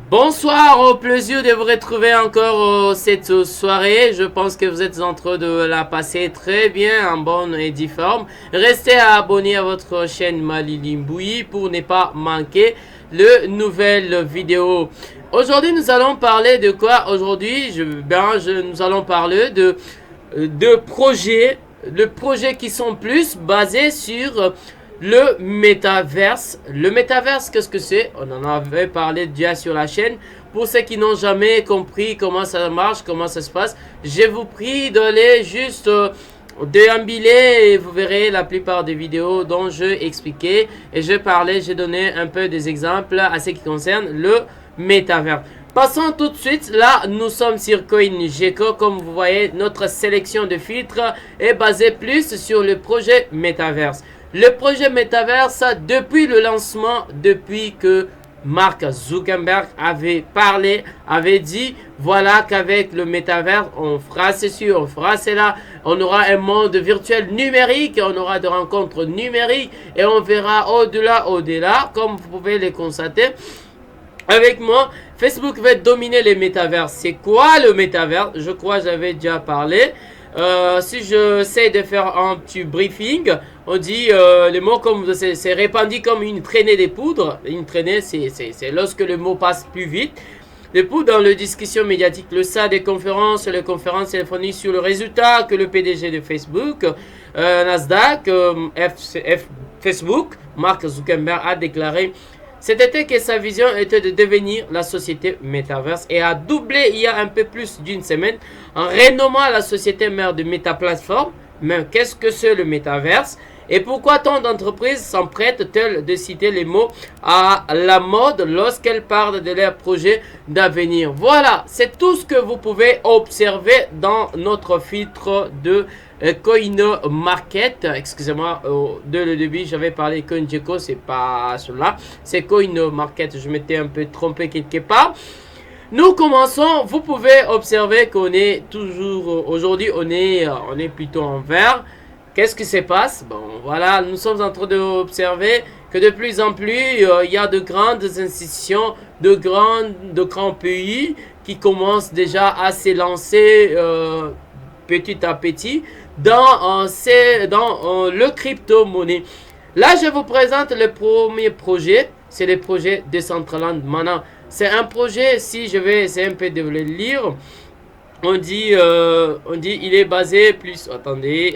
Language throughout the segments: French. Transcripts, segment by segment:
Bonsoir, au plaisir de vous retrouver encore cette soirée. Je pense que vous êtes en train de la passer très bien, en bonne et due forme. Restez abonnés à votre chaîne Malilimboui pour ne pas manquer de nouvelles vidéos. Aujourd'hui, nous allons parler de quoi? Aujourd'hui, nous allons parler de projets qui sont plus basés sur le métaverse. Le métaverse, qu'est-ce que c'est? On en avait parlé déjà sur la chaîne. Pour ceux qui n'ont jamais compris comment ça marche, comment ça se passe, je vous prie d'aller juste déambuler et vous verrez la plupart des vidéos dont je expliquais et je parlais, j'ai donné un peu des exemples à ce qui concerne le métaverse. Passons tout de suite, là nous sommes sur CoinGecko. Comme vous voyez, notre sélection de filtres est basée plus sur le projet métaverse. Le projet métaverse, depuis le lancement, depuis que Mark Zuckerberg avait parlé, avait dit, voilà qu'avec le métaverse, on fera ceci, on fera cela, on aura un monde virtuel numérique, on aura des rencontres numériques et on verra au-delà, comme vous pouvez le constater. Avec moi, Facebook va dominer les métaverses. C'est quoi le métaverse? Je crois que j'avais déjà parlé. Si j'essaie de faire un petit briefing, on dit les mots comme c'est répandu comme une traînée de poudre. Une traînée, c'est lorsque le mot passe plus vite. Les poudres dans les discussions médiatiques, le ça des conférences, les conférences téléphoniques sur le résultat que le PDG de Facebook, Nasdaq, Facebook, Mark Zuckerberg a déclaré cet été que sa vision était de devenir la société métaverse et a doublé il y a un peu plus d'une semaine en renommant la société mère de Meta Platform. Mais qu'est-ce que c'est le métaverse? Et pourquoi tant d'entreprises s'emprêtent-elles de citer les mots à la mode lorsqu'elles parlent de leurs projets d'avenir? Voilà, c'est tout ce que vous pouvez observer dans notre filtre de CoinMarket. Excusez-moi, dès le début j'avais parlé de CoinGecko, c'est pas cela, c'est CoinMarket, je m'étais un peu trompé quelque part. Nous commençons, vous pouvez observer qu'on est toujours, aujourd'hui on est plutôt en vert. Qu'est-ce qui se passe? Bon, voilà, nous sommes en train d'observer que de plus en plus, il y a de grandes institutions, de grands pays qui commencent déjà à se lancer petit à petit dans le crypto-monnaie. Là, je vous présente le premier projet, c'est le projet Decentraland Mana. C'est un projet, si je vais essayer un peu de le lire, on dit il est basé plus, attendez,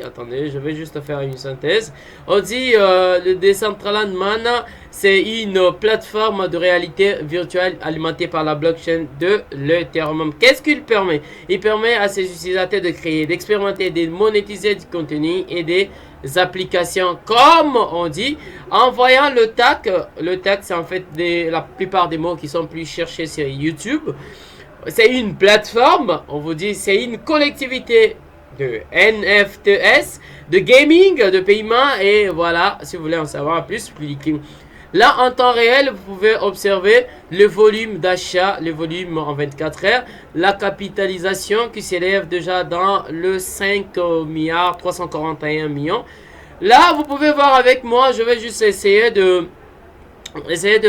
je vais juste faire une synthèse. On dit le Decentraland Mana, c'est une plateforme de réalité virtuelle alimentée par la blockchain de l'Ethereum. Qu'est-ce qu'il permet? Il permet à ses utilisateurs de créer, d'expérimenter, de monétiser du contenu et des applications, comme on dit, en voyant le tag. Le tag, c'est en fait la plupart des mots qui sont plus cherchés sur YouTube. C'est une plateforme, on vous dit, c'est une collectivité de NFTs, de gaming, de paiement, et voilà, si vous voulez en savoir plus, cliquez. Là, en temps réel, vous pouvez observer le volume d'achat, le volume en 24 heures, la capitalisation qui s'élève déjà dans le 5 milliards 341 millions. Là, vous pouvez voir avec moi, je vais juste essayer de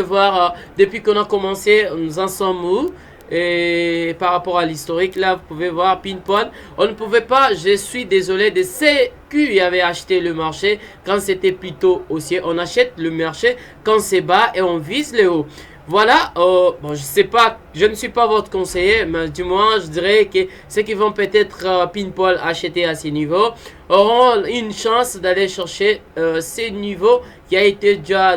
voir depuis qu'on a commencé, nous en sommes où. Et par rapport à l'historique, là, vous pouvez voir Pinpoint. On ne pouvait pas, je suis désolé, de ceux qui avaient acheté le marché quand c'était plutôt haussier. On achète le marché quand c'est bas et on vise le haut. Voilà, bon, je sais pas, je ne suis pas votre conseiller, mais du moins, je dirais que ceux qui vont peut-être Pinpoint acheter à ces niveaux auront une chance d'aller chercher ces niveaux qui a été déjà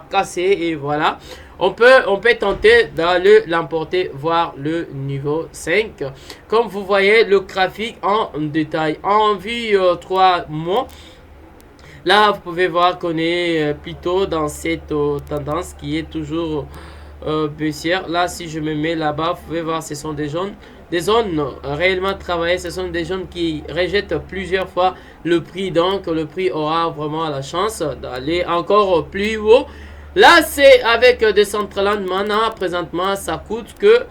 cassé et voilà. On peut tenter d'aller l'emporter voir le niveau 5. Comme vous voyez le graphique en détail. En vue 3 mois. Là, vous pouvez voir qu'on est plutôt dans cette tendance qui est toujours baissière. Là, si je me mets là-bas, vous pouvez voir, ce sont des zones réellement travaillées. Ce sont des zones qui rejettent plusieurs fois le prix. Donc, le prix aura vraiment la chance d'aller encore plus haut. Là, c'est avec Decentraland Mana. Présentement, ça coûte que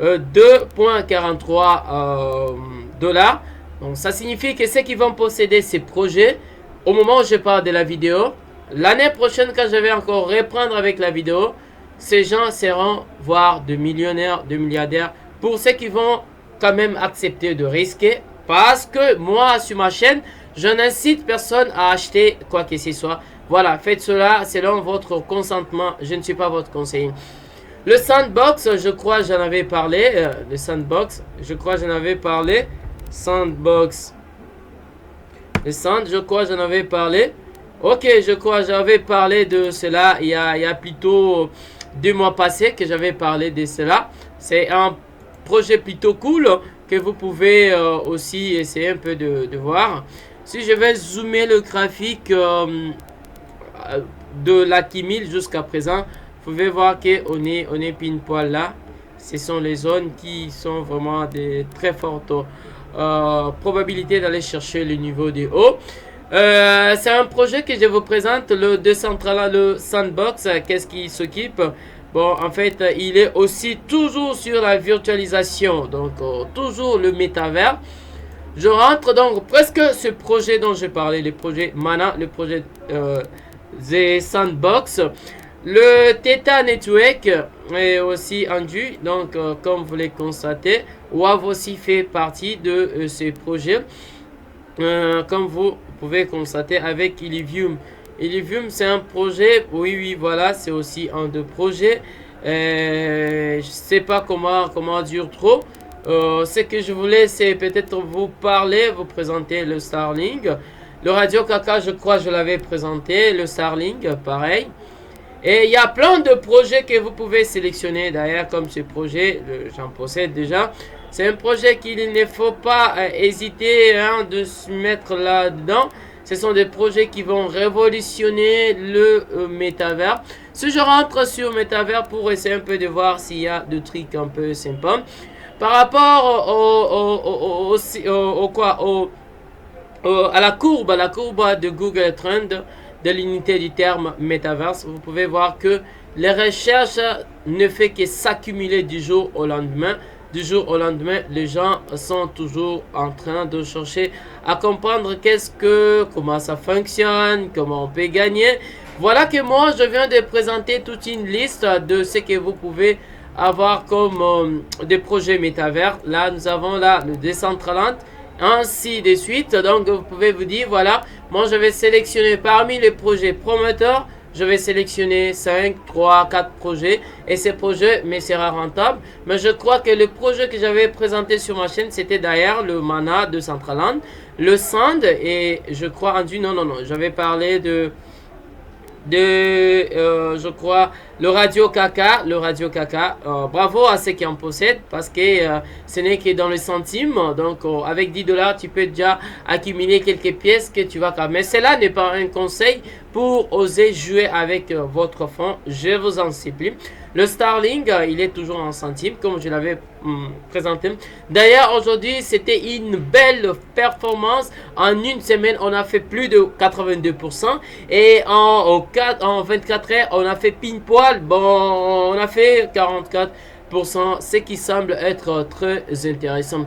2,43 dollars. Donc, ça signifie que ceux qui vont posséder ces projets, au moment où je parle de la vidéo, l'année prochaine, quand je vais encore reprendre avec la vidéo, ces gens seront voire de millionnaires, de milliardaires pour ceux qui vont quand même accepter de risquer. Parce que moi, sur ma chaîne, je n'incite personne à acheter quoi que ce soit. Voilà, faites cela selon votre consentement. Je ne suis pas votre conseiller. Le sandbox, je crois j'en avais parlé. Le sandbox, je crois j'en avais parlé. Sandbox. Le sand, je crois j'en avais parlé. Ok, je crois j'avais parlé de cela il y a plutôt 2 mois passés que j'avais parlé de cela. C'est un projet plutôt cool que vous pouvez aussi essayer un peu de voir. Si je vais zoomer le graphique de la Kimil jusqu'à présent, vous pouvez voir qu'on est pile poil là. Ce sont les zones qui sont vraiment des très fortes probabilités d'aller chercher le niveau de haut. C'est un projet que je vous présente, le Decentraland, le Sandbox. Qu'est-ce qui s'occupe? Bon, en fait, il est aussi toujours sur la virtualisation, donc toujours le métavers. Je rentre donc presque ce projet dont je parlais, le projet Mana, le projet The Sandbox. Le Theta Network est aussi endu, donc comme vous le constatez, WAV aussi fait partie de ce projet. Comme vous pouvez constater avec Illivium. Illivium, c'est un projet, oui, voilà, c'est aussi un de projets. Je sais pas comment dire trop. Ce que je voulais, c'est peut-être vous parler, vous présenter le Starlink. Le Radio Kaka, je crois, je l'avais présenté. Le Starlink, pareil. Et il y a plein de projets que vous pouvez sélectionner d'ailleurs, comme ce projet, j'en possède déjà. C'est un projet qu'il ne faut pas hésiter de se mettre là-dedans. Ce sont des projets qui vont révolutionner le métavers. Si je rentre sur métavers pour essayer un peu de voir s'il y a des trucs un peu sympas. Par rapport à la courbe de Google Trend de l'unité du terme Metaverse, vous pouvez voir que les recherches ne font que s'accumuler du jour au lendemain. Du jour au lendemain, les gens sont toujours en train de chercher à comprendre comment ça fonctionne, comment on peut gagner. Voilà que moi, je viens de présenter toute une liste de ce que vous pouvez avoir comme des projets métavers. Là, nous avons là le Decentraland, ainsi de suite. Donc, vous pouvez vous dire, voilà, moi, je vais sélectionner parmi les projets promoteurs. Je vais sélectionner 5, 3, 4 projets et ces projets me sera rentable. Mais je crois que le projet que j'avais présenté sur ma chaîne, c'était d'ailleurs le Mana de Decentraland, le Sand et je crois non, j'avais parlé je crois le Radio Kaka, bravo à ceux qui en possèdent parce que ce n'est que dans les centimes, donc avec 10 dollars tu peux déjà accumuler quelques pièces que tu vas mais cela n'est pas un conseil pour oser jouer avec votre fonds, je vous en supplie. Le Starlink, il est toujours en centimes comme je l'avais présenté. D'ailleurs, aujourd'hui, c'était une belle performance. En une semaine, on a fait plus de 82%. Et en 24 heures, on a fait pile poil. Bon, on a fait 44%, ce qui semble être très intéressant.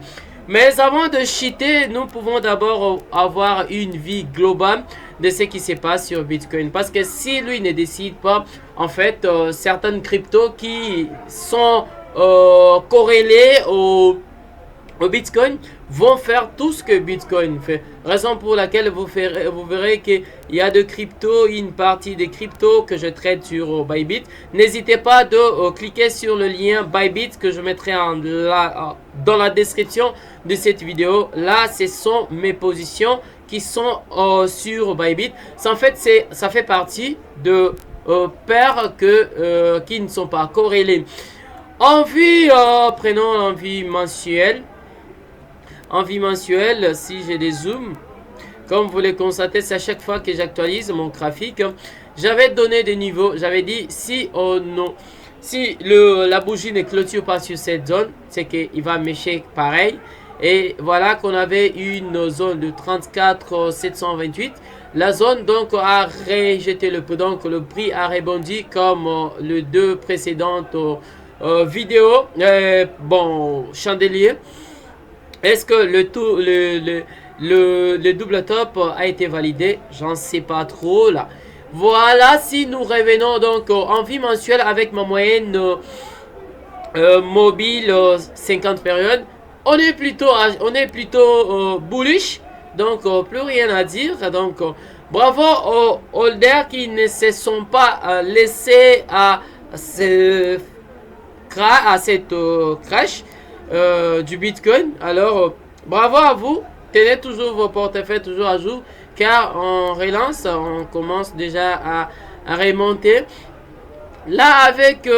Mais avant de cheater, nous pouvons d'abord avoir une vie globale de ce qui se passe sur Bitcoin. Parce que si lui ne décide pas, en fait, certaines cryptos qui sont corrélées au Bitcoin vont faire tout ce que Bitcoin fait. Raison pour laquelle vous verrez qu'il y a de crypto, une partie des cryptos que je traite sur Bybit. N'hésitez pas de cliquer sur le lien Bybit que je mettrai dans la description de cette vidéo. Là, ce sont mes positions qui sont sur Bybit. En fait, ça fait partie de paires qui ne sont pas corrélées. Prenons l'envie mensuelle. Envie mensuelle, si j'ai des zooms, comme vous le constatez, c'est à chaque fois que j'actualise mon graphique. J'avais donné des niveaux, j'avais dit si la bougie ne clôture pas sur cette zone, c'est qu'il va mécher pareil. Et voilà qu'on avait une zone de 34 728. La zone donc a rejeté le prix, donc le prix a rebondi comme les deux précédentes vidéos. Chandelier. Est-ce que le double top a été validé? J'en sais pas trop là. Voilà, si nous revenons donc en vie mensuelle avec ma moyenne mobile 50 périodes, on est plutôt bullish, donc plus rien à dire. Donc bravo aux holders qui ne se sont pas laissés à cette crash du Bitcoin. Alors bravo à vous, tenez toujours vos portefeuilles toujours à jour, car on relance, on commence déjà à remonter. Là avec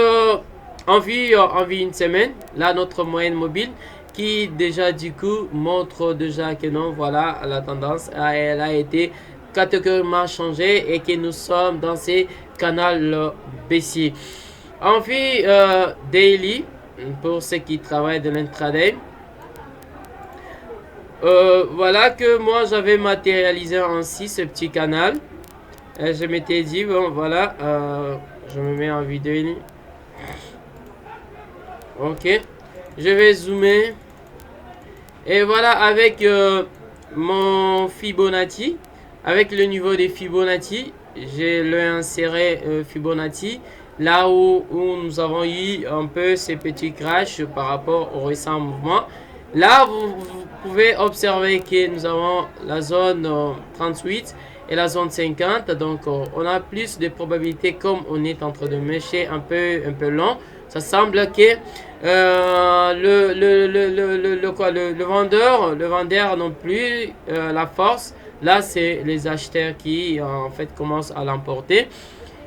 en vue une semaine, là notre moyenne mobile qui déjà du coup montre déjà que non, voilà, la tendance elle a été catégoriquement changée et que nous sommes dans ces canaux baissiers. En vue daily, pour ceux qui travaillent de l'intraday, voilà que moi j'avais matérialisé ainsi ce petit canal. Je m'étais dit, bon voilà, je me mets en vidéo. Ok, je vais zoomer. Et voilà, avec mon Fibonacci, avec le niveau des Fibonacci, j'ai le inséré Fibonacci, là où nous avons eu un peu ces petits crashs par rapport au récent mouvement. Là, vous pouvez observer que nous avons la zone 38 et la zone 50. Donc, on a plus de probabilités comme on est en train de mêcher un peu long. Ça semble que le vendeur non plus la force. Là, c'est les acheteurs qui en fait commencent à l'emporter.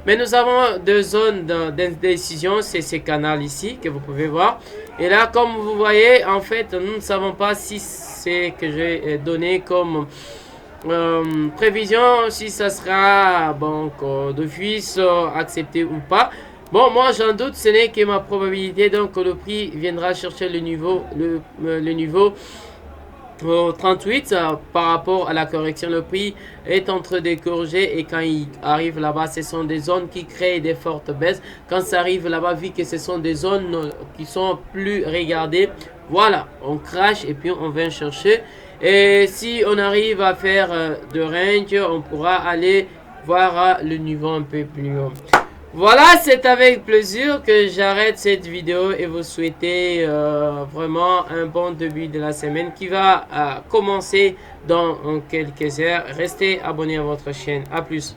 Mais nous avons deux zones d'indécision, c'est ces canaux ici que vous pouvez voir. Et là, comme vous voyez, en fait, nous ne savons pas si c'est que j'ai donné comme prévision, si ça sera bon, d'office accepté ou pas. Bon, moi j'en doute, ce n'est que ma probabilité, donc le prix viendra chercher le niveau 38 par rapport à la correction. Le prix est en train de corriger et quand il arrive là-bas, ce sont des zones qui créent des fortes baisses. Quand ça arrive là-bas, vu que ce sont des zones qui sont plus regardées, voilà, on crache et puis on vient chercher. Et si on arrive à faire de range, on pourra aller voir le niveau un peu plus haut. Voilà, c'est avec plaisir que j'arrête cette vidéo et vous souhaiter vraiment un bon début de la semaine qui va commencer dans quelques heures. Restez abonnés à votre chaîne. A plus.